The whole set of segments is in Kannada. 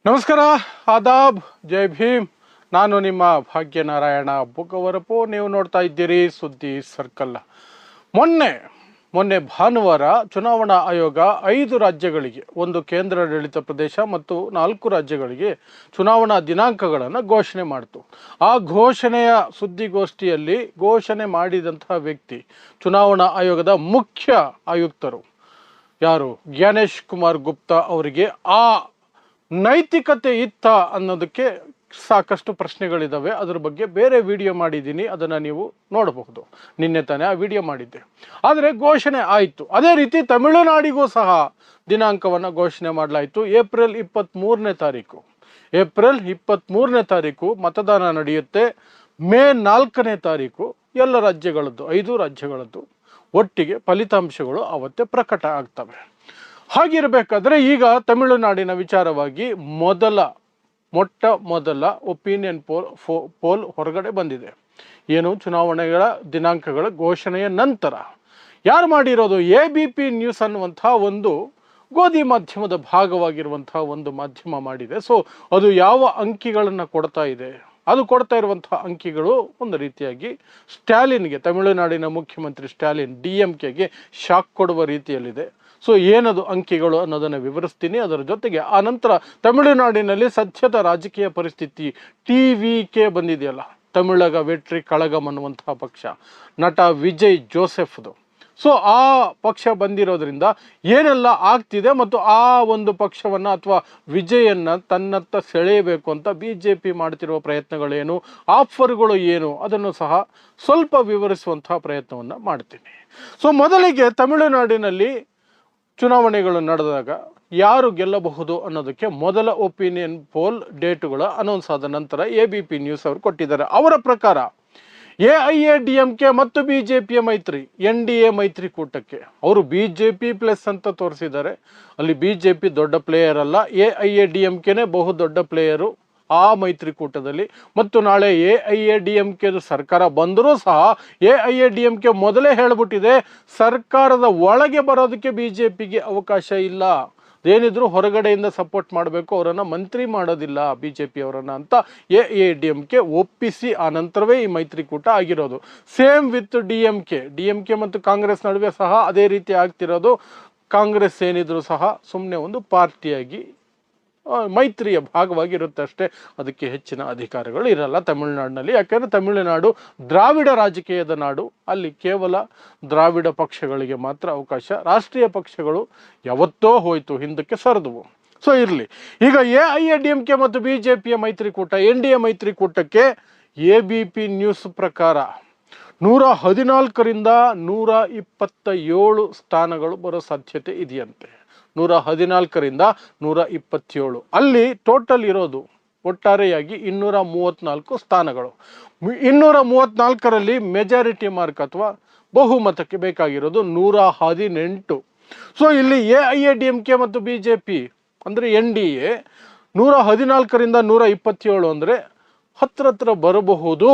ನಮಸ್ಕಾರ, ಆದಾಬ್, ಜೈ ಭೀಮ್. ನಾನು ನಿಮ್ಮ ಭಾಗ್ಯನಾರಾಯಣ ಬುಗವರಪು. ನೀವು ನೋಡ್ತಾ ಇದ್ದೀರಿ ಸುದ್ದಿ ಸರ್ಕಲ್. ಮೊನ್ನೆ ಭಾನುವಾರ ಚುನಾವಣಾ ಆಯೋಗ 5 ರಾಜ್ಯಗಳಿಗೆ, ಒಂದು ಕೇಂದ್ರಾಡಳಿತ ಪ್ರದೇಶ ಮತ್ತು 4 ರಾಜ್ಯಗಳಿಗೆ ಚುನಾವಣಾ ದಿನಾಂಕಗಳನ್ನು ಘೋಷಣೆ ಮಾಡಿತು. ಆ ಘೋಷಣೆಯ ಸುದ್ದಿಗೋಷ್ಠಿಯಲ್ಲಿ ಘೋಷಣೆ ಮಾಡಿದಂತಹ ವ್ಯಕ್ತಿ ಚುನಾವಣಾ ಆಯೋಗದ ಮುಖ್ಯ ಆಯುಕ್ತರು ಯಾರು, ಜ್ಞಾನೇಶ್ ಕುಮಾರ್ ಗುಪ್ತಾ ಅವರಿಗೆ ಆ ನೈತಿಕತೆ ಇತ್ತ ಅನ್ನೋದಕ್ಕೆ ಸಾಕಷ್ಟು ಪ್ರಶ್ನೆಗಳಿದ್ದಾವೆ. ಅದ್ರ ಬಗ್ಗೆ ಬೇರೆ ವಿಡಿಯೋ ಮಾಡಿದ್ದೀನಿ, ಅದನ್ನು ನೀವು ನೋಡಬಹುದು. ನಿನ್ನೆ ತಾನೇ ಆ ವಿಡಿಯೋ ಮಾಡಿದ್ದೆ. ಆದರೆ ಘೋಷಣೆ ಆಯಿತು. ಅದೇ ರೀತಿ ತಮಿಳುನಾಡಿಗೂ ಸಹ ದಿನಾಂಕವನ್ನು ಘೋಷಣೆ ಮಾಡಲಾಯಿತು. ಏಪ್ರಿಲ್ 23ನೇ ತಾರೀಕು. ಏಪ್ರಿಲ್ 23ನೇ ತಾರೀಕು ಮತದಾನ ನಡೆಯುತ್ತೆ. ಮೇ 4ನೇ ತಾರೀಕು ಎಲ್ಲ ರಾಜ್ಯಗಳದ್ದು, 5 ರಾಜ್ಯಗಳದ್ದು ಒಟ್ಟಿಗೆ ಫಲಿತಾಂಶಗಳು ಅವತ್ತೇ ಪ್ರಕಟ ಆಗ್ತವೆ. ಹಾಗಿರಬೇಕಾದ್ರೆ ಈಗ ತಮಿಳುನಾಡಿನ ವಿಚಾರವಾಗಿ ಮೊಟ್ಟ ಮೊದಲ ಒಪಿನಿಯನ್ ಪೋಲ್ ಹೊರಗಡೆ ಬಂದಿದೆ. ಏನು, ಚುನಾವಣೆಗಳ ದಿನಾಂಕಗಳ ಘೋಷಣೆಯ ನಂತರ. ಯಾರು ಮಾಡಿರೋದು? ABP ನ್ಯೂಸ್ ಅನ್ನುವಂತಹ ಒಂದು ಗೋಧಿ ಮಾಧ್ಯಮದ ಭಾಗವಾಗಿರುವಂತಹ ಒಂದು ಮಾಧ್ಯಮ ಮಾಡಿದೆ. ಸೊ ಅದು ಯಾವ ಅಂಕಿಗಳನ್ನು ಕೊಡ್ತಾ ಇದೆ? ಅದು ಕೊಡ್ತಾ ಇರುವಂತಹ ಅಂಕಿಗಳು ಒಂದು ರೀತಿಯಾಗಿ ಸ್ಟ್ಯಾಲಿನ್ಗೆ, ತಮಿಳುನಾಡಿನ ಮುಖ್ಯಮಂತ್ರಿ ಸ್ಟ್ಯಾಲಿನ್ DMKಗೆ ಶಾಕ್ ಕೊಡುವ ರೀತಿಯಲ್ಲಿದೆ. ಸೊ ಏನದು ಅಂಕಿಗಳು ಅನ್ನೋದನ್ನು ವಿವರಿಸ್ತೀನಿ. ಅದರ ಜೊತೆಗೆ ಆ ನಂತರ ತಮಿಳುನಾಡಿನಲ್ಲಿ ಸದ್ಯದ ರಾಜಕೀಯ ಪರಿಸ್ಥಿತಿ, TVK ಬಂದಿದೆಯಲ್ಲ, ತಮಿಳಗ ವೆಟ್ರಿ ಕಳಗಂ ಅನ್ನುವಂತಹ ಪಕ್ಷ, ನಟ ವಿಜಯ್ ಜೋಸೆಫ್ದು. ಸೊ ಆ ಪಕ್ಷ ಬಂದಿರೋದ್ರಿಂದ ಏನೆಲ್ಲ ಆಗ್ತಿದೆ ಮತ್ತು ಆ ಒಂದು ಪಕ್ಷವನ್ನು ಅಥವಾ ವಿಜಯನ್ನ ತನ್ನತ್ತ ಸೆಳೆಯಬೇಕು ಅಂತ BJP ಮಾಡ್ತಿರುವ ಪ್ರಯತ್ನಗಳೇನು, ಆಫರ್ಗಳು ಏನು, ಅದನ್ನು ಸಹ ಸ್ವಲ್ಪ ವಿವರಿಸುವಂತಹ ಪ್ರಯತ್ನವನ್ನು ಮಾಡ್ತೀನಿ. ಸೊ ಮೊದಲಿಗೆ ತಮಿಳುನಾಡಿನಲ್ಲಿ ಚುನಾವಣೆಗಳು ನಡೆದಾಗ ಯಾರು ಗೆಲ್ಲಬಹುದು ಅನ್ನೋದಕ್ಕೆ ಮೊದಲ ಒಪಿನಿಯನ್ ಪೋಲ್ ಡೇಟುಗಳ ಅನೌನ್ಸ್ ಆದ ನಂತರ ABP ನ್ಯೂಸ್ ಅವರು ಕೊಟ್ಟಿದ್ದಾರೆ. ಅವರ ಪ್ರಕಾರ AIADMK ಮತ್ತು BJPಯ ಮೈತ್ರಿ, NDA ಮೈತ್ರಿಕೂಟಕ್ಕೆ ಅವರು BJP ಪ್ಲಸ್ ಅಂತ ತೋರಿಸಿದ್ದಾರೆ. ಅಲ್ಲಿ BJP ದೊಡ್ಡ ಪ್ಲೇಯರ್ ಅಲ್ಲ, AIADMKನೇ ಬಹು ದೊಡ್ಡ ಪ್ಲೇಯರು ಆ ಮೈತ್ರಿಕೂಟದಲ್ಲಿ. ಮತ್ತು ನಾಳೆ AIADMKದು ಸರ್ಕಾರ ಬಂದರೂ ಸಹ AIADMK ಮೊದಲೇ ಹೇಳಿಬಿಟ್ಟಿದೆ, ಸರ್ಕಾರದ ಒಳಗೆ ಬರೋದಕ್ಕೆ BJPಗೆ ಅವಕಾಶ ಇಲ್ಲ. ಏನಿದ್ರು ಹೊರಗಡೆಯಿಂದ ಸಪೋರ್ಟ್ ಮಾಡಬೇಕು, ಅವರನ್ನು ಮಂತ್ರಿ ಮಾಡೋದಿಲ್ಲ BJP ಅವರನ್ನು ಅಂತ AIADMK ಒಪ್ಪಿಸಿ ಆ ನಂತರವೇ ಈ ಮೈತ್ರಿಕೂಟ ಆಗಿರೋದು. ಸೇಮ್ ವಿತ್ DMK ಮತ್ತು ಕಾಂಗ್ರೆಸ್ ನಡುವೆ ಸಹ ಅದೇ ರೀತಿ ಆಗ್ತಿರೋದು. ಕಾಂಗ್ರೆಸ್ ಏನಿದ್ರು ಸಹ ಸುಮ್ಮನೆ ಒಂದು ಪಾರ್ಟಿಯಾಗಿ ಮೈತ್ರಿಯ ಭಾಗವಾಗಿರುತ್ತೆ ಅಷ್ಟೇ, ಅದಕ್ಕೆ ಹೆಚ್ಚಿನ ಅಧಿಕಾರಗಳು ಇರಲ್ಲ ತಮಿಳುನಾಡಿನಲ್ಲಿ. ಯಾಕೆಂದರೆ ತಮಿಳುನಾಡು ದ್ರಾವಿಡ ರಾಜಕೀಯದ ನಾಡು. ಅಲ್ಲಿ ಕೇವಲ ದ್ರಾವಿಡ ಪಕ್ಷಗಳಿಗೆ ಮಾತ್ರ ಅವಕಾಶ. ರಾಷ್ಟ್ರೀಯ ಪಕ್ಷಗಳು ಯಾವತ್ತೋ ಹೋಯಿತು, ಹಿಂದಕ್ಕೆ ಸರಿದವು. ಸೊ ಇರಲಿ. ಈಗ AIADMK ಮತ್ತು BJPಯ ಮೈತ್ರಿಕೂಟ, NDA ಮೈತ್ರಿಕೂಟಕ್ಕೆ ABP ನ್ಯೂಸ್ ಪ್ರಕಾರ 114ರಿಂದ 127 ಸ್ಥಾನಗಳು ಬರೋ ಸಾಧ್ಯತೆ ಇದೆಯಂತೆ. 114ರಿಂದ 127. ಅಲ್ಲಿ ಟೋಟಲ್ ಇರೋದು ಒಟ್ಟಾರೆಯಾಗಿ 234 ಸ್ಥಾನಗಳು. 234ರಲ್ಲಿ ಮೆಜಾರಿಟಿ ಮಾರ್ಕ್ ಅಥವಾ ಬಹುಮತಕ್ಕೆ ಬೇಕಾಗಿರೋದು 118. ಸೊ ಇಲ್ಲಿ AIADMK ಮತ್ತು BJP ಅಂದರೆ NDA 114ರಿಂದ 127 ಅಂದರೆ ಹತ್ರ ಬರಬಹುದು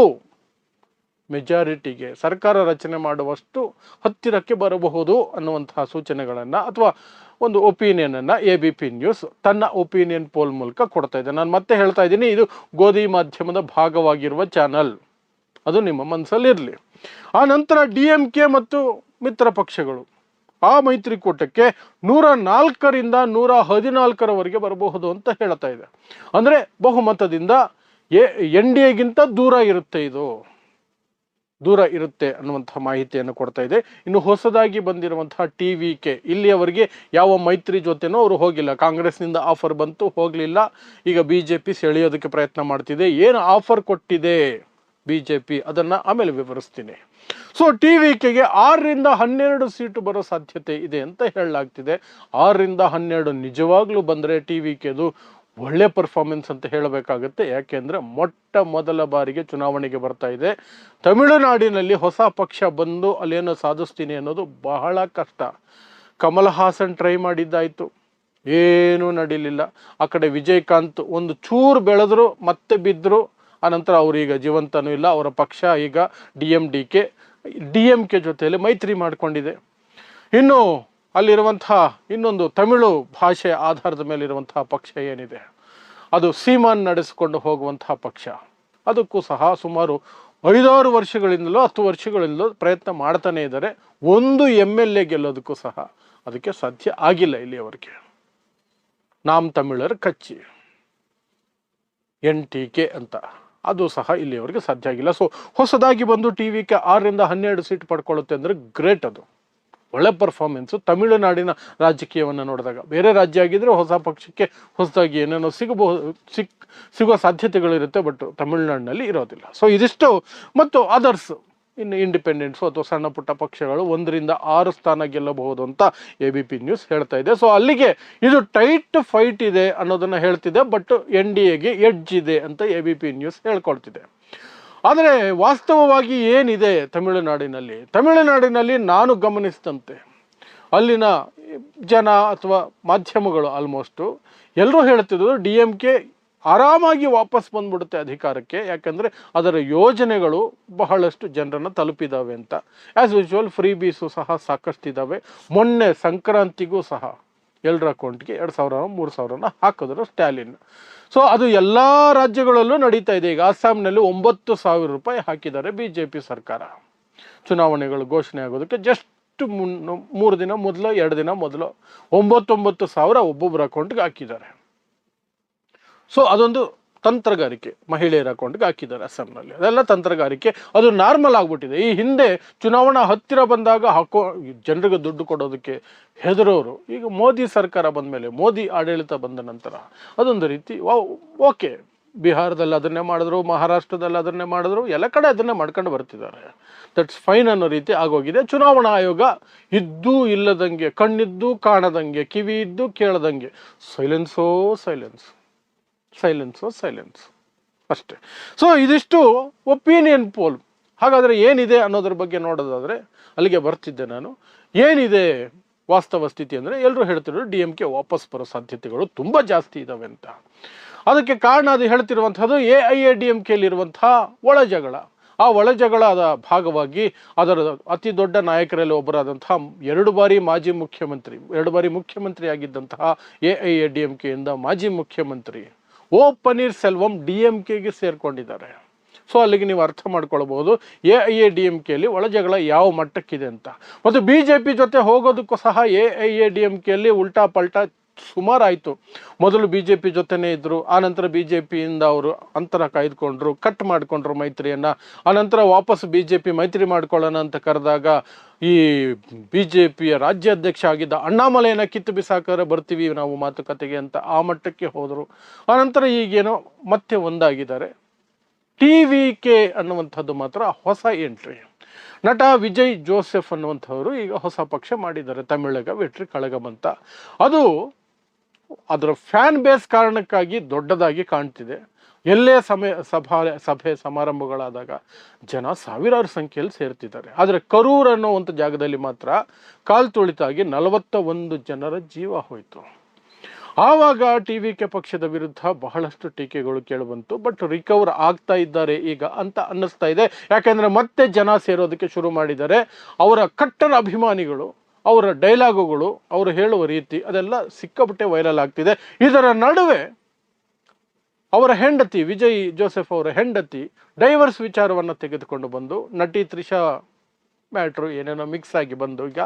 ಮೆಜಾರಿಟಿಗೆ, ಸರ್ಕಾರ ರಚನೆ ಮಾಡುವಷ್ಟು ಹತ್ತಿರಕ್ಕೆ ಬರಬಹುದು ಅನ್ನುವಂತಹ ಸೂಚನೆಗಳನ್ನು ಅಥವಾ ಒಂದು ಒಪಿನಿಯನನ್ನು ABP ನ್ಯೂಸ್ ತನ್ನ ಒಪಿನಿಯನ್ ಪೋಲ್ ಮೂಲಕ ಕೊಡ್ತಾ ಇದೆ. ನಾನು ಮತ್ತೆ ಹೇಳ್ತಾ ಇದ್ದೀನಿ, ಇದು ಗೋಧಿ ಮಾಧ್ಯಮದ ಭಾಗವಾಗಿರುವ ಚಾನಲ್, ಅದು ನಿಮ್ಮ ಮನಸ್ಸಲ್ಲಿರಲಿ. ಆ ನಂತರ DMK ಮತ್ತು ಮಿತ್ರ ಪಕ್ಷಗಳು ಆ ಮೈತ್ರಿಕೂಟಕ್ಕೆ 104ರಿಂದ 114ರವರೆಗೆ ಬರಬಹುದು ಅಂತ ಹೇಳ್ತಾ ಇದೆ. ಅಂದರೆ ಬಹುಮತದಿಂದ NDAಗಿಂತ ದೂರ ಇರುತ್ತೆ ಅನ್ನುವಂತಹ ಮಾಹಿತಿಯನ್ನು ಕೊಡ್ತಾ ಇದೆ. ಇನ್ನು ಹೊಸದಾಗಿ ಬಂದಿರುವಂತಹ TVK, ಇಲ್ಲಿಯವರೆಗೆ ಯಾವ ಮೈತ್ರಿ ಜೊತೆನೂ ಅವರು ಹೋಗಿಲ್ಲ. ಕಾಂಗ್ರೆಸ್ನಿಂದ ಆಫರ್ ಬಂತು, ಹೋಗಲಿಲ್ಲ. ಈಗ BJP ಸೆಳೆಯೋದಕ್ಕೆ ಪ್ರಯತ್ನ ಮಾಡ್ತಿದೆ. ಏನು ಆಫರ್ ಕೊಟ್ಟಿದೆ BJP ಅದನ್ನು ಆಮೇಲೆ ವಿವರಿಸ್ತೀನಿ. ಸೊ TVKಗೆ 6ರಿಂದ 12 ಸೀಟು ಬರೋ ಸಾಧ್ಯತೆ ಇದೆ ಅಂತ ಹೇಳಲಾಗ್ತಿದೆ. 6ರಿಂದ 12 ನಿಜವಾಗ್ಲೂ ಬಂದರೆ TVKದು ಒಳ್ಳೆ ಪರ್ಫಾರ್ಮೆನ್ಸ್ ಅಂತ ಹೇಳಬೇಕಾಗುತ್ತೆ. ಯಾಕೆಂದರೆ ಮೊಟ್ಟ ಮೊದಲ ಬಾರಿಗೆ ಚುನಾವಣೆಗೆ ಬರ್ತಾ ಇದೆ. ತಮಿಳುನಾಡಿನಲ್ಲಿ ಹೊಸ ಪಕ್ಷ ಬಂದು ಅಲ್ಲೇನೋ ಸಾಧಿಸ್ತೀನಿ ಅನ್ನೋದು ಬಹಳ ಕಷ್ಟ. ಕಮಲ್ ಹಾಸನ್ ಟ್ರೈ ಮಾಡಿದ್ದಾಯಿತು, ಏನೂ ನಡೀಲಿಲ್ಲ. ಆ ಕಡೆ ವಿಜಯಕಾಂತ್ ಒಂದು ಚೂರು ಬೆಳೆದ್ರು, ಮತ್ತೆ ಬಿದ್ದರು. ಆನಂತರ ಅವರೀಗ ಜೀವಂತನೂ ಇಲ್ಲ. ಅವರ ಪಕ್ಷ ಈಗ DMK ಜೊತೆಯಲ್ಲಿ ಮೈತ್ರಿ ಮಾಡಿಕೊಂಡಿದೆ. ಇನ್ನು ಅಲ್ಲಿರುವಂತಹ ಇನ್ನೊಂದು ತಮಿಳು ಭಾಷೆಯ ಆಧಾರದ ಮೇಲಿರುವಂತಹ ಪಕ್ಷ ಏನಿದೆ ಅದು ಸೀಮಾನ್ ನಡೆಸಿಕೊಂಡು ಹೋಗುವಂತಹ ಪಕ್ಷ. ಅದಕ್ಕೂ ಸಹ ಸುಮಾರು 5-6 ವರ್ಷಗಳಿಂದಲೂ 10 ವರ್ಷಗಳಿಂದಲೂ ಪ್ರಯತ್ನ ಮಾಡ್ತಾನೆ ಇದ್ದಾರೆ. ಒಂದು MLA ಗೆಲ್ಲೋದಕ್ಕೂ ಸಹ ಅದಕ್ಕೆ ಸಾಧ್ಯ ಆಗಿಲ್ಲ ಇಲ್ಲಿಯವರೆಗೆ. ನಾಮ್ ತಮಿಳರ್ ಕಚ್ಚಿ NTK ಅಂತ, ಅದು ಸಹ ಇಲ್ಲಿಯವರೆಗೆ ಸಾಧ್ಯ ಆಗಿಲ್ಲ. ಸೊ ಹೊಸದಾಗಿ ಬಂದು TVK 6ರಿಂದ 12 ಸೀಟ್ ಪಡ್ಕೊಳ್ಳುತ್ತೆ ಅಂದರೆ ಗ್ರೇಟ್. ಅದು ಒಳ್ಳೆ ಪರ್ಫಾರ್ಮೆನ್ಸು. ತಮಿಳುನಾಡಿನ ರಾಜಕೀಯವನ್ನು ನೋಡಿದಾಗ ಬೇರೆ ರಾಜ್ಯ ಆಗಿದ್ರೆ ಹೊಸ ಪಕ್ಷಕ್ಕೆ ಹೊಸದಾಗಿ ಏನೇನೋ ಸಿಗುವ ಸಾಧ್ಯತೆಗಳಿರುತ್ತೆ, ಬಟ್ ತಮಿಳುನಾಡಿನಲ್ಲಿ ಇರೋದಿಲ್ಲ. ಸೊ ಇದಿಷ್ಟು. ಮತ್ತು ಅದರ್ಸ್ ಇನ್ನು ಇಂಡಿಪೆಂಡೆಂಟ್ಸು ಅಥವಾ ಸಣ್ಣ ಪುಟ್ಟ ಪಕ್ಷಗಳು 1ರಿಂದ 6 ಸ್ಥಾನ ಗೆಲ್ಲಬಹುದು ಅಂತ ABP ನ್ಯೂಸ್ ಹೇಳ್ತಾ ಇದೆ. ಸೊ ಅಲ್ಲಿಗೆ ಇದು ಟೈಟ್ ಫೈಟ್ ಇದೆ ಅನ್ನೋದನ್ನು ಹೇಳ್ತಿದೆ, ಬಟ್ NDAಗೆ ಎಡ್ಜ್ ಇದೆ ಅಂತ ABP ನ್ಯೂಸ್ ಹೇಳ್ಕೊಳ್ತಿದೆ. ಆದರೆ ವಾಸ್ತವವಾಗಿ ಏನಿದೆ ತಮಿಳುನಾಡಿನಲ್ಲಿ ನಾನು ಗಮನಿಸಿದಂತೆ ಅಲ್ಲಿನ ಜನ ಅಥವಾ ಮಾಧ್ಯಮಗಳು ಆಲ್ಮೋಸ್ಟು ಎಲ್ಲರೂ ಹೇಳ್ತಿದ್ರು DMK ಆರಾಮಾಗಿ ವಾಪಸ್ ಬಂದ್ಬಿಡುತ್ತೆ ಅಧಿಕಾರಕ್ಕೆ, ಯಾಕಂದರೆ ಅದರ ಯೋಜನೆಗಳು ಬಹಳಷ್ಟು ಜನರನ್ನು ತಲುಪಿದ್ದಾವೆ ಅಂತ. ಆ್ಯಸ್ ಯೂಶುವಲ್ ಫ್ರೀ ಬೀಸು ಸಹ ಸಾಕಷ್ಟಿದ್ದಾವೆ. ಮೊನ್ನೆ ಸಂಕ್ರಾಂತಿಗೂ ಸಹ ಎಲ್ಲರ ಅಕೌಂಟ್ಗೆ 2,000-3,000 ಹಾಕಿದ್ರು ಸ್ಟ್ಯಾಲಿನ್. ಸೊ ಅದು ಎಲ್ಲ ರಾಜ್ಯಗಳಲ್ಲೂ ನಡೀತಾ ಇದೆ. ಈಗ ಅಸ್ಸಾಂನಲ್ಲಿ 9,000 ರೂಪಾಯಿ ಹಾಕಿದ್ದಾರೆ BJP ಸರ್ಕಾರ. ಚುನಾವಣೆಗಳು ಘೋಷಣೆ ಆಗೋದಕ್ಕೆ ಜಸ್ಟ್ 3 ದಿನ ಮೊದಲು 2 ದಿನ ಮೊದಲು 9,000 ಒಬ್ಬೊಬ್ಬರ ಅಕೌಂಟ್ಗೆ ಹಾಕಿದ್ದಾರೆ. ಸೊ ಅದೊಂದು ತಂತ್ರಗಾರಿಕೆ, ಮಹಿಳೆಯರ ಅಕೌಂಟ್ಗೆ ಹಾಕಿದ್ದಾರೆ ಅಸ್ಸಾಂನಲ್ಲಿ. ಅದೆಲ್ಲ ತಂತ್ರಗಾರಿಕೆ, ಅದು ನಾರ್ಮಲ್ ಆಗ್ಬಿಟ್ಟಿದೆ. ಈ ಹಿಂದೆ ಚುನಾವಣಾ ಹತ್ತಿರ ಬಂದಾಗ ಜನರಿಗೆ ದುಡ್ಡು ಕೊಡೋದಕ್ಕೆ ಹೆದರೋರು, ಈಗ ಮೋದಿ ಸರ್ಕಾರ ಬಂದ ಮೇಲೆ, ಮೋದಿ ಆಡಳಿತ ಬಂದ ನಂತರ ಅದೊಂದು ರೀತಿ ಓಕೆ. ಬಿಹಾರದಲ್ಲಿ ಅದನ್ನೇ ಮಾಡಿದ್ರು, ಮಹಾರಾಷ್ಟ್ರದಲ್ಲಿ ಅದನ್ನೇ ಮಾಡಿದ್ರು, ಎಲ್ಲ ಕಡೆ ಅದನ್ನೇ ಮಾಡ್ಕೊಂಡು ಬರ್ತಿದ್ದಾರೆ. ದಟ್ಸ್ ಫೈನ್ ಅನ್ನೋ ರೀತಿ ಆಗೋಗಿದೆ. ಚುನಾವಣಾ ಆಯೋಗ ಇದ್ದೂ ಇಲ್ಲದಂಗೆ, ಕಣ್ಣಿದ್ದು ಕಾಣದಂಗೆ, ಕಿವಿ ಇದ್ದು ಕೇಳದಂಗೆ, ಸೈಲೆನ್ಸು ಅಷ್ಟೇ. ಸೊ ಇದಿಷ್ಟು ಒಪಿನಿಯನ್ ಪೋಲ್. ಹಾಗಾದರೆ ಏನಿದೆ ಅನ್ನೋದ್ರ ಬಗ್ಗೆ ನೋಡೋದಾದರೆ ಅಲ್ಲಿಗೆ ಬರ್ತಿದ್ದೆ ನಾನು. ಏನಿದೆ ವಾಸ್ತವ ಸ್ಥಿತಿ ಅಂದರೆ ಎಲ್ಲರೂ ಹೇಳ್ತಿರೋದು DMK ವಾಪಸ್ ಬರೋ ಸಾಧ್ಯತೆಗಳು ತುಂಬ ಜಾಸ್ತಿ ಇದ್ದಾವೆ ಅಂತ. ಅದಕ್ಕೆ ಕಾರಣ ಅದು ಹೇಳ್ತಿರುವಂಥದ್ದು AIADMKಯಲ್ಲಿರುವಂತಹ ಒಳಜಗಳ. ಆ ಒಳಜಗಳದ ಭಾಗವಾಗಿ ಅದರ ಅತಿ ದೊಡ್ಡ ನಾಯಕರಲ್ಲಿ ಒಬ್ಬರಾದಂತಹ 2 ಬಾರಿ ಮುಖ್ಯಮಂತ್ರಿ ಆಗಿದ್ದಂತಹ AIADMKಯಿಂದ ಮಾಜಿ ಮುಖ್ಯಮಂತ್ರಿ O ಪನ್ನೀರ್ಸೆಲ್ವಂ DMKಗೆ ಸೇರ್ಕೊಂಡಿದ್ದಾರೆ. ಸೊ ಅಲ್ಲಿಗೆ ನೀವು ಅರ್ಥ ಮಾಡ್ಕೊಳ್ಬಹುದು AIADMKಯಲ್ಲಿ ಒಳಜಗಳ ಯಾವ ಮಟ್ಟಕ್ಕಿದೆ ಅಂತ. ಮತ್ತು BJP ಜೊತೆ ಹೋಗೋದಕ್ಕೂ ಸಹ AIADMKಯಲ್ಲಿ ಉಲ್ಟಾ ಪಲ್ಟಾ ಸುಮಾರಾಯಿತು. ಮೊದಲು BJP ಜೊತೆನೇ ಇದ್ದರು, ಆನಂತರ BJPಯಿಂದ ಅವರು ಅಂತರ ಕಾಯ್ದುಕೊಂಡ್ರು, ಕಟ್ ಮಾಡಿಕೊಂಡ್ರು ಮೈತ್ರಿಯನ್ನು. ಆನಂತರ ವಾಪಸ್ BJP ಮೈತ್ರಿ ಮಾಡ್ಕೊಳ್ಳೋಣ ಅಂತ ಕರೆದಾಗ ಈ BJPಯ ರಾಜ್ಯಾಧ್ಯಕ್ಷ ಆಗಿದ್ದ ಅಣ್ಣಾಮಲೆಯನ್ನು ಕಿತ್ತು ಬಿಸಾಕರೆ ಬರ್ತೀವಿ ನಾವು ಮಾತುಕತೆಗೆ ಅಂತ ಆ ಮಟ್ಟಕ್ಕೆ ಹೋದರು. ಆನಂತರ ಈಗೇನೋ ಮತ್ತೆ ಒಂದಾಗಿದ್ದಾರೆ. TVK ಅನ್ನುವಂಥದ್ದು ಮಾತ್ರ ಹೊಸ ಎಂಟ್ರಿ. ನಟ ವಿಜಯ್ ಜೋಸೆಫ್ ಅನ್ನುವಂಥವರು ಈಗ ಹೊಸ ಪಕ್ಷ ಮಾಡಿದ್ದಾರೆ, ತಮಿಳಗ ವೆಟ್ರಿ ಕಳಗಂ ಅಂತ. ಅದು ಅದರ ಫ್ಯಾನ್ ಬೇಸ್ ಕಾರಣಕ್ಕಾಗಿ ದೊಡ್ಡದಾಗಿ ಕಾಣ್ತಿದೆ. ಎಲ್ಲೇ ಸಭೆ ಸಮಾರಂಭಗಳಾದಾಗ ಜನ ಸಾವಿರಾರು ಸಂಖ್ಯೆಯಲ್ಲಿ ಸೇರ್ತಿದ್ದಾರೆ. ಆದರೆ ಕರೂರ್ ಅನ್ನೋ ಒಂದು ಜಾಗದಲ್ಲಿ ಮಾತ್ರ ಕಾಲ್ ತುಳಿತಾಗಿ 41 ಜನರ ಜೀವ ಹೋಯಿತು. ಆವಾಗ TVK ಪಕ್ಷದ ವಿರುದ್ಧ ಬಹಳಷ್ಟು ಟೀಕೆಗಳು ಕೇಳಿಬಂತು. ಬಟ್ ರಿಕವರ್ ಆಗ್ತಾ ಇದ್ದಾರೆ ಈಗ ಅಂತ ಅನ್ನಿಸ್ತಾ ಇದೆ. ಯಾಕೆಂದರೆ ಮತ್ತೆ ಜನ ಸೇರೋದಕ್ಕೆ ಶುರು ಮಾಡಿದ್ದಾರೆ. ಅವರ ಕಟ್ಟರ ಅಭಿಮಾನಿಗಳು, ಅವರ ಡೈಲಾಗುಗಳು, ಅವರು ಹೇಳುವ ರೀತಿ ಅದೆಲ್ಲ ಸಿಕ್ಕಾಪಟ್ಟೆ ವೈರಲ್ ಆಗ್ತಿದೆ. ಇದರ ನಡುವೆ ಅವರ ಹೆಂಡತಿ, ವಿಜಯ್ ಜೋಸೆಫ್ ಅವರ ಹೆಂಡತಿ ಡೈವರ್ಸ್ ವಿಚಾರವನ್ನು ತೆಗೆದುಕೊಂಡು ಬಂದು, ನಟಿ ತ್ರಿಷಾ ಮ್ಯಾಟ್ರು ಏನೇನೋ ಮಿಕ್ಸ್ ಆಗಿ ಬಂದು ಈಗ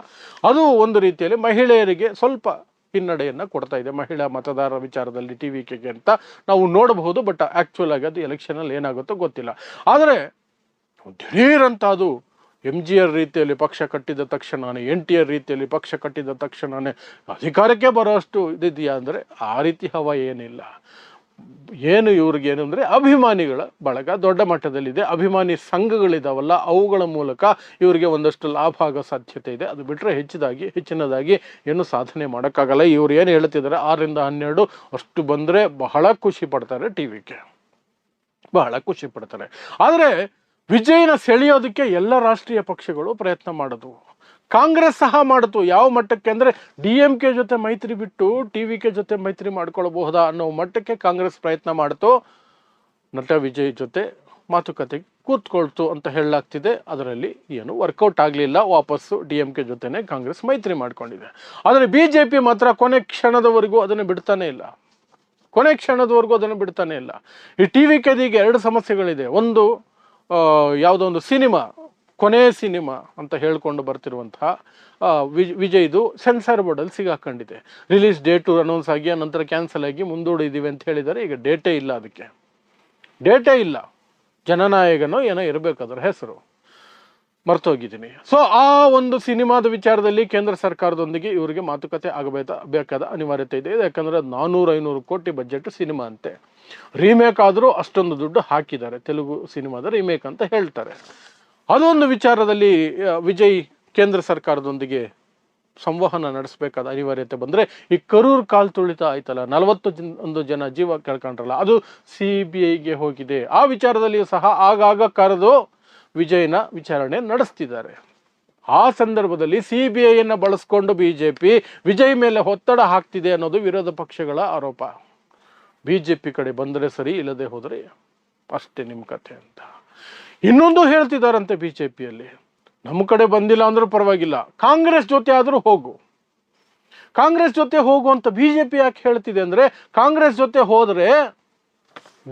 ಅದು ಒಂದು ರೀತಿಯಲ್ಲಿ ಮಹಿಳೆಯರಿಗೆ ಸ್ವಲ್ಪ ಹಿನ್ನಡೆಯನ್ನು ಕೊಡ್ತಾ ಇದೆ. ಮಹಿಳಾ ಮತದಾರರ ವಿಚಾರದಲ್ಲಿ TVKಗೆ ಅಂತ ನಾವು ನೋಡಬಹುದು. ಬಟ್ ಆ್ಯಕ್ಚುಲ್ ಆಗಿ ಅದು ಎಲೆಕ್ಷನಲ್ಲಿ ಏನಾಗುತ್ತೋ ಗೊತ್ತಿಲ್ಲ. ಆದರೆ ದಿಢೀರಂತ ಅದು MGR ರೀತಿಯಲ್ಲಿ ಪಕ್ಷ ಕಟ್ಟಿದ ತಕ್ಷಣನೇ, NTR ರೀತಿಯಲ್ಲಿ ಪಕ್ಷ ಕಟ್ಟಿದ ತಕ್ಷಣನೇ ಅಧಿಕಾರಕ್ಕೆ ಬರೋಷ್ಟು ಇದಿದೆಯಾ ಅಂದರೆ ಆ ರೀತಿ ಹವ ಏನಿಲ್ಲ. ಏನು ಇವ್ರಿಗೇನು ಅಂದರೆ ಅಭಿಮಾನಿಗಳ ಬಳಗ ದೊಡ್ಡ ಮಟ್ಟದಲ್ಲಿದೆ. ಅಭಿಮಾನಿ ಸಂಘಗಳಿದಾವಲ್ಲ, ಅವುಗಳ ಮೂಲಕ ಇವರಿಗೆ ಒಂದಷ್ಟು ಲಾಭ ಆಗೋ ಸಾಧ್ಯತೆ ಇದೆ. ಅದು ಬಿಟ್ಟರೆ ಹೆಚ್ಚಿನದಾಗಿ ಏನು ಸಾಧನೆ ಮಾಡೋಕ್ಕಾಗಲ್ಲ. ಇವ್ರು ಏನು ಹೇಳ್ತಿದ್ದಾರೆ 6ರಿಂದ 12 ಅಷ್ಟು ಬಂದರೆ ಬಹಳ ಖುಷಿ ಪಡ್ತಾರೆ TVK, ಬಹಳ ಖುಷಿ ಪಡ್ತಾರೆ. ಆದರೆ ವಿಜಯನ ಸೆಳೆಯೋದಕ್ಕೆ ಎಲ್ಲ ರಾಷ್ಟ್ರೀಯ ಪಕ್ಷಗಳು ಪ್ರಯತ್ನ ಮಾಡೋದು, ಕಾಂಗ್ರೆಸ್ ಸಹ ಮಾಡಿತು. ಯಾವ ಮಟ್ಟಕ್ಕೆ ಅಂದರೆ DMK ಜೊತೆ ಮೈತ್ರಿ ಬಿಟ್ಟು TVK ಜೊತೆ ಮೈತ್ರಿ ಮಾಡ್ಕೊಳ್ಬಹುದಾ ಅನ್ನೋ ಮಟ್ಟಕ್ಕೆ ಕಾಂಗ್ರೆಸ್ ಪ್ರಯತ್ನ ಮಾಡಿತು. ನಟ ವಿಜಯ್ ಜೊತೆ ಮಾತುಕತೆಗೆ ಕೂತ್ಕೊಳ್ತು ಅಂತ ಹೇಳಲಾಗ್ತಿದೆ. ಅದರಲ್ಲಿ ಏನು ವರ್ಕೌಟ್ ಆಗಲಿಲ್ಲ. ವಾಪಸ್ಸು DMK ಜೊತೆನೇ ಕಾಂಗ್ರೆಸ್ ಮೈತ್ರಿ ಮಾಡ್ಕೊಂಡಿದೆ. ಆದರೆ BJP ಮಾತ್ರ ಕೊನೆ ಕ್ಷಣದವರೆಗೂ ಅದನ್ನು ಬಿಡ್ತಾನೆ ಇಲ್ಲ. ಕೊನೆ ಕ್ಷಣದವರೆಗೂ ಅದನ್ನು ಬಿಡ್ತಾನೆ ಇಲ್ಲ. ಈ ಟಿ ವಿ ಕೆದಿಗೆ 2 ಸಮಸ್ಯೆಗಳಿದೆ. ಒಂದು ಯಾವುದೋ ಒಂದು ಸಿನಿಮಾ, ಕೊನೆ ಸಿನಿಮಾ ಅಂತ ಹೇಳ್ಕೊಂಡು ಬರ್ತಿರುವಂತಹ ವಿಜಯ್ದು ಸೆನ್ಸಾರ್ ಬೋರ್ಡಲ್ಲಿ ಸಿಗಾಕೊಂಡಿದೆ. ರಿಲೀಸ್ ಡೇಟು ಅನೌನ್ಸ್ ಆಗಿ ನಂತರ ಕ್ಯಾನ್ಸಲ್ ಆಗಿ ಮುಂದೂಡಿದ್ದೀವಿ ಅಂತ ಹೇಳಿದ್ದಾರೆ. ಈಗ ಡೇಟೇ ಇಲ್ಲ, ಅದಕ್ಕೆ ಡೇಟೇ ಇಲ್ಲ. ಜನನಾಯಕನೋ ಏನೋ ಇರಬೇಕು ಅದರ ಹೆಸರು, ಮರ್ತೋಗಿದ್ದೀನಿ. ಸೊ ಆ ಒಂದು ಸಿನಿಮಾದ ವಿಚಾರದಲ್ಲಿ ಕೇಂದ್ರ ಸರ್ಕಾರದೊಂದಿಗೆ ಇವರಿಗೆ ಮಾತುಕತೆ ಆಗಬೇಕಾದ ಅನಿವಾರ್ಯತೆ ಇದೆ. ಯಾಕಂದರೆ 400-500 ಕೋಟಿ ಬಜೆಟ್ ಸಿನಿಮಾ ಅಂತೆ. ರೀಮೇಕ್ ಆದರೂ ಅಷ್ಟೊಂದು ದುಡ್ಡು ಹಾಕಿದ್ದಾರೆ. ತೆಲುಗು ಸಿನಿಮಾದ ರೀಮೇಕ್ ಅಂತ ಹೇಳ್ತಾರೆ. ಅದೊಂದು ವಿಚಾರದಲ್ಲಿ ವಿಜಯ್ ಕೇಂದ್ರ ಸರ್ಕಾರದೊಂದಿಗೆ ಸಂವಹನ ನಡೆಸಬೇಕಾದ ಅನಿವಾರ್ಯತೆ ಬಂದರೆ, ಈ ಕರೂರು ಕಾಲ್ ತುಳಿತ ಆಯ್ತಲ್ಲ, 41 ಜನ ಜೀವ ಕಳ್ಕೊಂಡ್ರಲ್ಲ, ಅದು CBIಗೆ ಹೋಗಿದೆ. ಆ ವಿಚಾರದಲ್ಲಿಯೂ ಸಹ ಆಗಾಗ ಕರೆದು ವಿಜಯ್ನ ವಿಚಾರಣೆ ನಡೆಸ್ತಿದ್ದಾರೆ. ಆ ಸಂದರ್ಭದಲ್ಲಿ CBIಯನ್ನು ಬಳಸ್ಕೊಂಡು BJP ವಿಜಯ್ ಮೇಲೆ ಒತ್ತಡ ಹಾಕ್ತಿದೆ ಅನ್ನೋದು ವಿರೋಧ ಪಕ್ಷಗಳ ಆರೋಪ. BJP ಕಡೆ ಬಂದರೆ ಸರಿ, ಇಲ್ಲದೆ ಹೋದರೆ ಅಷ್ಟೇ ನಿಮ್ಮ ಕಥೆ ಅಂತ. ಇನ್ನೊಂದು ಹೇಳ್ತಿದ್ದಾರಂತೆ BJPಯಲ್ಲಿ, ನಮ್ಮ ಕಡೆ ಬಂದಿಲ್ಲ ಅಂದ್ರೂ ಪರವಾಗಿಲ್ಲ, ಕಾಂಗ್ರೆಸ್ ಜೊತೆ ಆದರೂ ಹೋಗು, ಕಾಂಗ್ರೆಸ್ ಜೊತೆ ಹೋಗು ಅಂತ BJP ಯಾಕೆ ಹೇಳ್ತಿದೆ ಅಂದರೆ, ಕಾಂಗ್ರೆಸ್ ಜೊತೆ ಹೋದರೆ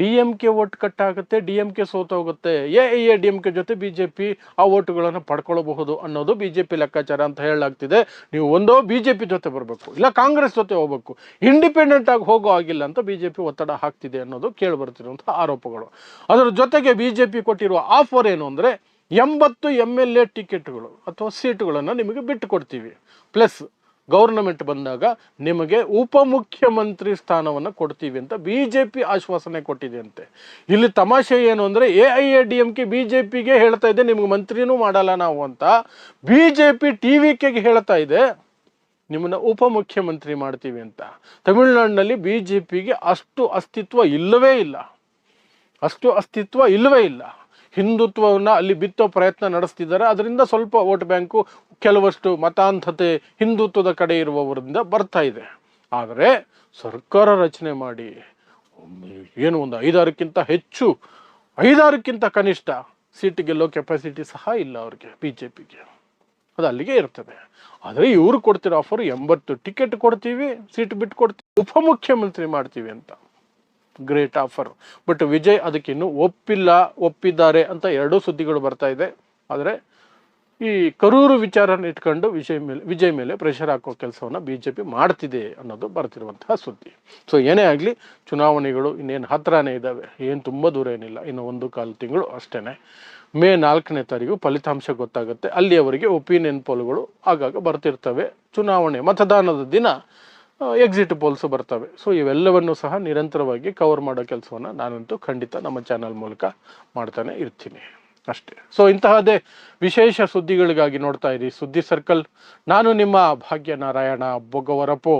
DMK ಓಟ್ ಕಟ್ಟಾಗುತ್ತೆ, DMK ಸೋತೋಗುತ್ತೆ. AIADMK ಜೊತೆ BJP ಆ ಓಟುಗಳನ್ನು ಪಡ್ಕೊಳ್ಳಬಹುದು ಅನ್ನೋದು BJP ಲೆಕ್ಕಾಚಾರ ಅಂತ ಹೇಳಲಾಗ್ತಿದೆ. ನೀವು ಒಂದೋ BJP ಜೊತೆ ಬರಬೇಕು, ಇಲ್ಲ ಕಾಂಗ್ರೆಸ್ ಜೊತೆ ಹೋಗ್ಬೇಕು, ಇಂಡಿಪೆಂಡೆಂಟ್ ಆಗಿ ಹೋಗೋ ಆಗಿಲ್ಲ ಅಂತ BJP ಒತ್ತಡ ಹಾಕ್ತಿದೆ ಅನ್ನೋದು ಕೇಳಿ ಬರ್ತಿರುವಂಥ ಆರೋಪಗಳು. ಅದರ ಜೊತೆಗೆ BJP ಕೊಟ್ಟಿರುವ ಆಫರ್ ಏನು ಅಂದರೆ, 80 MLA ಟಿಕೆಟ್ಗಳು ಅಥವಾ ಸೀಟುಗಳನ್ನು ನಿಮಗೆ ಬಿಟ್ಟು ಕೊಡ್ತೀವಿ, ಪ್ಲಸ್ ಗೌರ್ನಮೆಂಟ್ ಬಂದಾಗ ನಿಮಗೆ ಉಪಮುಖ್ಯಮಂತ್ರಿ ಸ್ಥಾನವನ್ನು ಕೊಡ್ತೀವಿ ಅಂತ BJP ಆಶ್ವಾಸನೆ ಕೊಟ್ಟಿದೆ ಅಂತೆ. ಇಲ್ಲಿ ತಮಾಷೆ ಏನು ಅಂದರೆ, AIADMK BJPಗೆ ಹೇಳ್ತಾ ಇದೆ ನಿಮ್ಗೆ ಮಂತ್ರಿನೂ ಮಾಡಲ್ಲ ನಾವು ಅಂತ, BJP TVKಗೆ ಹೇಳ್ತಾ ಇದೆ ನಿಮ್ಮನ್ನು ಉಪಮುಖ್ಯಮಂತ್ರಿ ಮಾಡ್ತೀವಿ ಅಂತ. ತಮಿಳುನಾಡಿನಲ್ಲಿ BJPಗೆ ಅಷ್ಟು ಅಸ್ತಿತ್ವ ಇಲ್ಲವೇ ಇಲ್ಲ. ಹಿಂದುತ್ವವನ್ನು ಅಲ್ಲಿ ಬಿತ್ತೋ ಪ್ರಯತ್ನ ನಡೆಸ್ತಿದ್ದಾರೆ. ಅದರಿಂದ ಸ್ವಲ್ಪ ವೋಟ್ ಬ್ಯಾಂಕು, ಕೆಲವಷ್ಟು ಮತಾಂಧತೆ ಹಿಂದುತ್ವದ ಕಡೆ ಇರುವವರಿಂದ ಬರ್ತಾ ಇದೆ. ಆದರೆ ಸರ್ಕಾರ ರಚನೆ ಮಾಡಿ ಏನು ಒಂದು 5-6ಕ್ಕಿಂತ ಹೆಚ್ಚು, 5-6ಕ್ಕಿಂತ ಕನಿಷ್ಠ ಸೀಟ್ ಗೆಲ್ಲೋ ಕೆಪಾಸಿಟಿ ಸಹ ಇಲ್ಲ ಅವ್ರಿಗೆ, BJPಗೆ. ಅದು ಅಲ್ಲಿಗೆ ಇರ್ತದೆ. ಆದರೆ ಇವರು ಕೊಡ್ತಿರೋ ಆಫರ್ 80 ಟಿಕೆಟ್ ಕೊಡ್ತೀವಿ, ಸೀಟ್ ಬಿಟ್ಟು ಕೊಡ್ತೀವಿ, ಉಪಮುಖ್ಯಮಂತ್ರಿ ಮಾಡ್ತೀವಿ ಅಂತ. Great offer. ಬಟ್ ವಿಜಯ್ ಅದಕ್ಕೆ ಇನ್ನೂ ಒಪ್ಪಿದ್ದಾರೆ ಅಂತ 2 ಸುದ್ದಿಗಳು ಬರ್ತಾ ಇದೆ. ಆದರೆ ಈ ಕರೂರು ವಿಚಾರನ ಇಟ್ಕೊಂಡು ವಿಜಯ್ ಮೇಲೆ ಪ್ರೆಷರ್ ಹಾಕೋ ಕೆಲಸವನ್ನು BJP ಮಾಡ್ತಿದೆ ಅನ್ನೋದು ಬರ್ತಿರುವಂತಹ ಸುದ್ದಿ. ಸೊ ಏನೇ ಆಗಲಿ, ಚುನಾವಣೆಗಳು ಇನ್ನೇನು ಹತ್ರನೇ ಇದ್ದಾವೆ, ಏನು ತುಂಬ ದೂರ ಏನಿಲ್ಲ, ಇನ್ನು 1.25 ತಿಂಗಳು ಅಷ್ಟೇ. ಮೇ 4ನೇ ತಾರೀಕು ಫಲಿತಾಂಶ ಗೊತ್ತಾಗುತ್ತೆ. ಅಲ್ಲಿಯವರೆಗೆ ಒಪಿನಿಯನ್ ಪೋಲ್ಗಳು ಆಗಾಗ ಬರ್ತಿರ್ತವೆ. ಚುನಾವಣೆ ಮತದಾನದ ದಿನ ಎಕ್ಸಿಟ್ ಪೋಲ್ಸು ಬರ್ತವೆ. ಸೊ ಇವೆಲ್ಲವನ್ನು ಸಹ ನಿರಂತರವಾಗಿ ಕವರ್ ಮಾಡೋ ಕೆಲಸವನ್ನು ನಾನಂತೂ ಖಂಡಿತ ನಮ್ಮ ಚಾನಲ್ ಮೂಲಕ ಮಾಡ್ತಾನೆ ಇರ್ತೀನಿ ಅಷ್ಟೇ. ಸೊ ಇಂತಹದೇ ವಿಶೇಷ ಸುದ್ದಿಗಳಿಗಾಗಿ ನೋಡ್ತಾ ಇರಿ ಸುದ್ದಿ ಸರ್ಕಲ್. ನಾನು ನಿಮ್ಮ ಭಾಗ್ಯನಾರಾಯಣ ಬೊಗವರಪೋ.